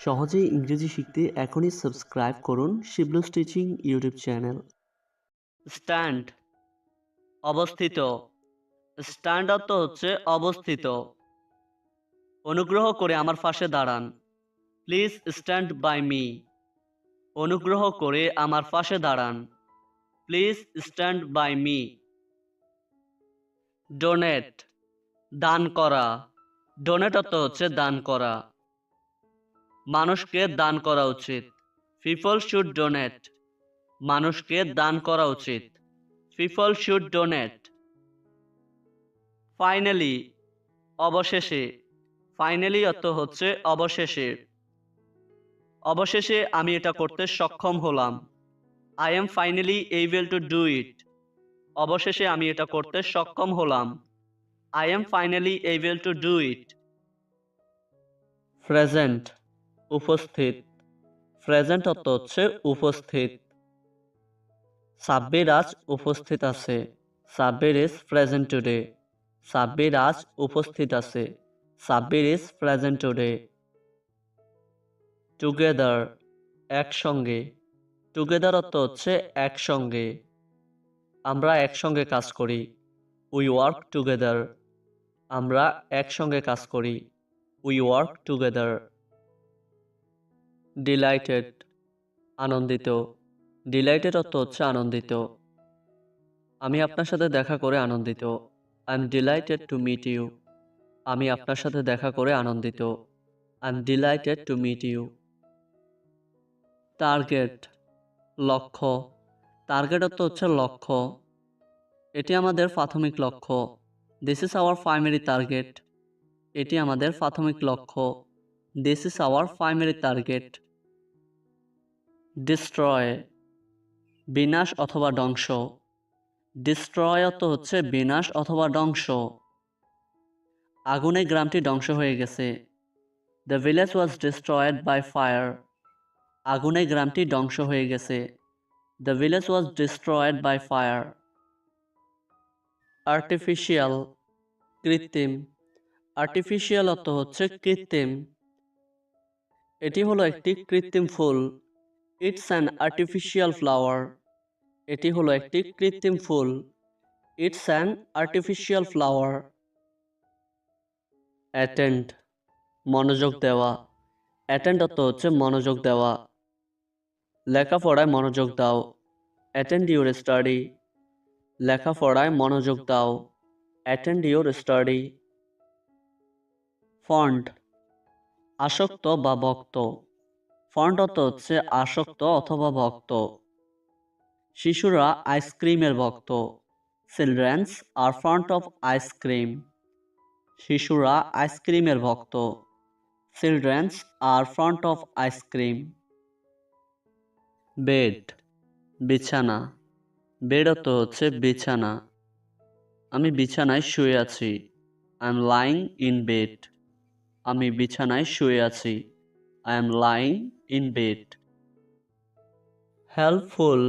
সহজেই ইংরেজি শিখতে এখনই সাবস্ক্রাইব করুন Shiblu's teaching YouTube channel. Stand অবস্থিত। স্ট্যান্ড অর্থ হচ্ছে অবস্থিত। অনুগ্রহ করে আমার পাশে দাঁড়ান। Please stand by me. অনুগ্রহ করে আমার পাশে দাঁড়ান। Please stand by me. Donate দান করা। ডোনেট অর্থ হচ্ছে দান করা। মানুষকে দান করা উচিত। People should donate. মানুষকে দান করা উচিত। People should donate. ফাইনালি অবশেষে। ফাইনালি অর্থ হচ্ছে অবশেষে। অবশেষে আমি এটা করতে সক্ষম হলাম। I am finally able to do it. অবশেষে আমি এটা করতে সক্ষম হলাম। I am finally able to do it. Present উপস্থিত। প্রেজেন্ট অর্থ হচ্ছে উপস্থিত। সাব্বির আজ উপস্থিত আছে। Sabbir is present today. Sabbir আজ উপস্থিত আছে। Sabbir is present today. Together একসঙ্গে। টুগেদার অর্থ হচ্ছে একসঙ্গে। আমরা একসঙ্গে কাজ করি। We work together. আমরা একসঙ্গে কাজ করি। We work together. ডিলাইটেড আনন্দিত। ডিলাইটেড অর্থ হচ্ছে আনন্দিত। আমি আপনার সাথে দেখা করে আনন্দিত। I am delighted to meet you. আমি আপনার সাথে দেখা করে আনন্দিত। I am delighted to meet you. Target লক্ষ্য। টার্গেট অর্থ হচ্ছে লক্ষ্য। এটি আমাদের প্রাথমিক লক্ষ্য। This is our primary target. এটি আমাদের প্রাথমিক লক্ষ্য। This is our primary target. Destroy বিনাশ অথবা ধ্বংস। ডিস্ট্রয় অর্থ হচ্ছে বিনাশ অথবা ধ্বংস। আগুনে গ্রামটি ধ্বংস হয়ে গেছে। The village was destroyed by fire. আগুনে গ্রামটি ধ্বংস হয়ে গেছে। The village was destroyed by fire. Artificial কৃত্রিম। আর্টিফিশিয়াল অর্থ হচ্ছে কৃত্রিম। এটি হলো একটি কৃত্রিম ফুল। It's an artificial flower. এটি হলো একটি কৃত্রিম ফুল। It's an artificial flower. Attend মনোযোগ দেওয়া। অ্যাটেন্ড অর্থ হচ্ছে মনোযোগ দেওয়া। লেখাপড়ায় মনোযোগ দাও। Attend your study. লেখাপড়ায় মনোযোগ দাও। Attend your study. ফন্ড আসক্ত বা ভক্ত। ফন্ড অর্থ হচ্ছে আসক্ত অথবা ভক্ত। শিশুরা আইসক্রিমের ভক্ত। Childrens are fond of ice cream. শিশুরা আইসক্রিমের ভক্ত। Childrens are fond of ice cream. Bed বিছানা। বেড অর্থ হচ্ছে বিছানা। আমি বিছানায় শুয়ে আছি। I am lying in bed. আমি বিছানায় শুয়ে আছি। I am lying in bed. Helpful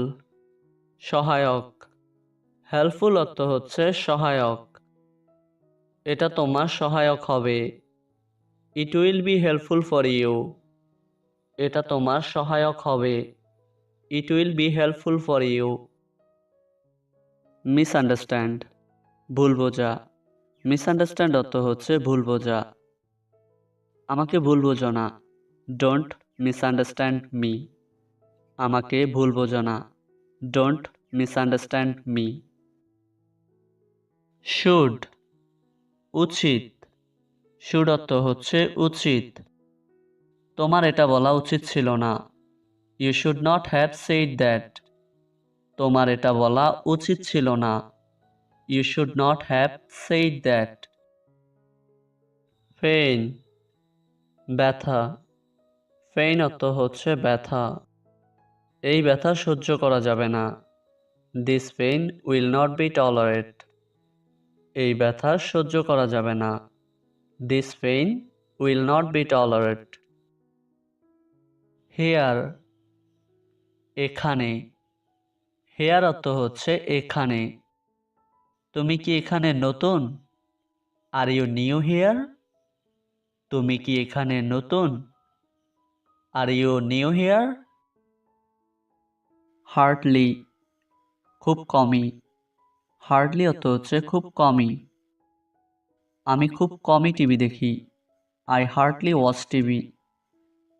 সহায়ক। হেল্পফুল অর্থ হচ্ছে সহায়ক। এটা তোমার সহায়ক হবে। It will be helpful for you. এটা তোমার সহায়ক হবে। It will be helpful for you. Misunderstand ভুল বোঝা। মিসআন্ডারস্ট্যান্ড অর্থ হচ্ছে ভুল বোঝা। আমাকে ভুল বোঝো না। Don't misunderstand me. আমাকে ভুল বোঝো না। Don't misunderstand me. শুড উচিত। শুড অর্থ হচ্ছে উচিত। তোমার এটা বলা উচিত ছিল না। You should not have said that. তোমার এটা বলা উচিত ছিল না। You should not have said that. Pain ব্যথা। পেইন অর্থ হচ্ছে ব্যথা। এই ব্যথা সহ্য করা যাবে না। This pain will not be tolerate. এই ব্যথা সহ্য করা যাবে না। This pain will not be tolerate. Here এখানে। হেয়ার অর্থ হচ্ছে এখানে। তুমি কি এখানে নতুন? Are you new here? তুমি কি এখানে নতুন? Are you new here? Hardly, খুব কমই। হার্ডলি অর্থ হচ্ছে খুব কমই। আমি খুব কমই টিভি দেখি। I hardly watch TV.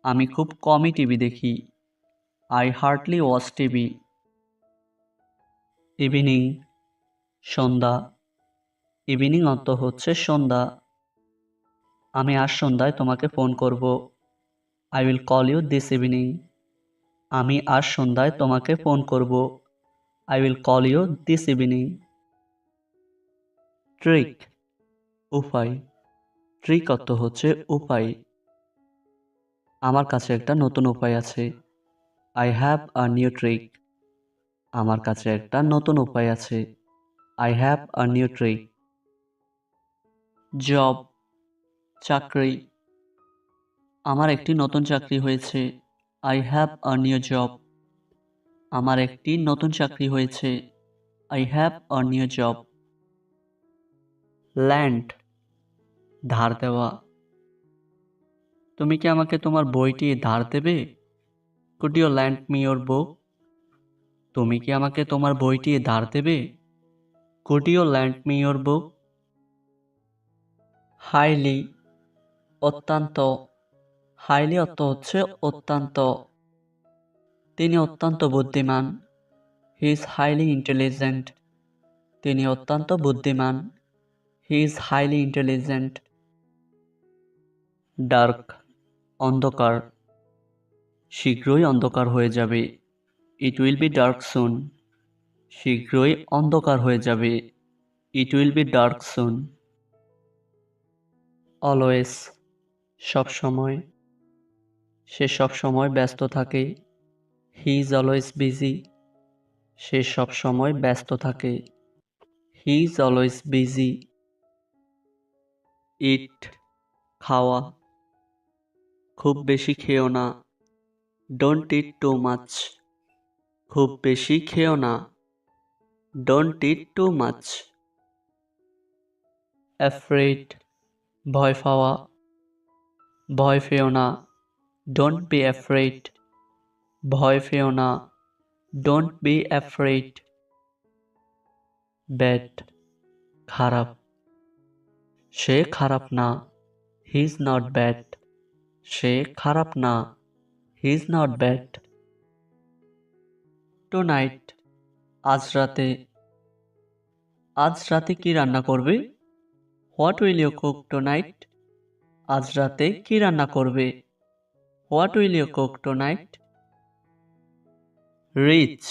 আমি খুব কমই টিভি দেখি। I hardly watch TV. Evening, সন্ধ্যা। ইভিনিং অর্থ হচ্ছে সন্ধ্যা। আমি আজ সন্ধ্যায় তোমাকে ফোন করব। I will call you this evening. আমি আজ সন্ধ্যায় তোমাকে ফোন করব। I will call you this evening. Trick, উপায়। ট্রিক অর্থ হচ্ছে উপায়। আমার কাছে একটা নতুন উপায় আছে। I have a new trick. আমার কাছে একটা নতুন উপায় আছে। I have a new trick. Job, চাকরি। আমার একটি নতুন চাকরি হয়েছে। I have a new job. আমার একটি নতুন চাকরি হয়েছে। I have a new job. Lend, ধার দেওয়া। তুমি কি আমাকে তোমার বইটি ধার দেবে? Could you lend me your book? তুমি কি আমাকে তোমার বইটি ধার দেবে? Could you lend me your book? Highly, অত্যন্ত। হাইলি অর্থ হচ্ছে অত্যন্ত। তিনি অত্যন্ত বুদ্ধিমান। He is highly intelligent. তিনি অত্যন্ত বুদ্ধিমান। He is highly intelligent. Dark, অন্ধকার। শীঘ্রই অন্ধকার হয়ে যাবে। It will be dark soon. শীঘ্রই অন্ধকার হয়ে যাবে। It will be dark soon. Always, সবসময়। সে সবসময় ব্যস্ত থাকে। He is always busy. সে সবসময় ব্যস্ত থাকে। He is always busy. Eat, খাওয়া। খুব বেশি খেও না। Don't eat too much. খুব বেশি খেও না। Don't eat too much. Afraid, ভয় পাওয়া। ভয় পেও না। Don't be afraid. ভয় পেও না। Don't be afraid. ব্যাড, খারাপ। সে খারাপ না। He is not bad. সে খারাপ না। He is not bad. Tonight, আজ রাতে। আজ রাতে কি রান্না করবে? What will you cook tonight? আজ রাতে কি রান্না করবে? What will you cook tonight? Rich,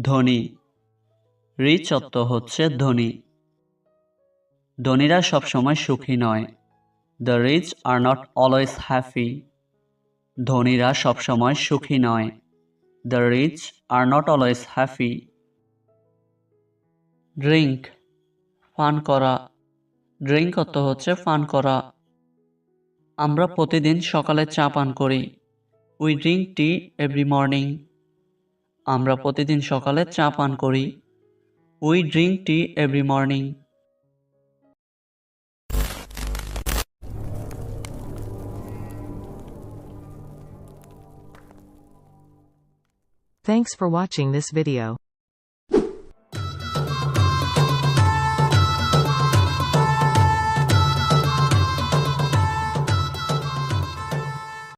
ধনী। রিচ অর্থ হচ্ছে ধনী। ধনীরা সবসময় সুখী নয়। The rich are not always happy. ধনীরা সবসময় সুখী নয়। The rich are not always happy. Drink, পান করা। ড্রিঙ্ক অর্থ হচ্ছে পান করা। আমরা প্রতিদিন সকালে চা পান করি। We drink tea every morning. আমরা প্রতিদিন সকালে চা পান করি। We drink tea every morning. Thanks for watching this video.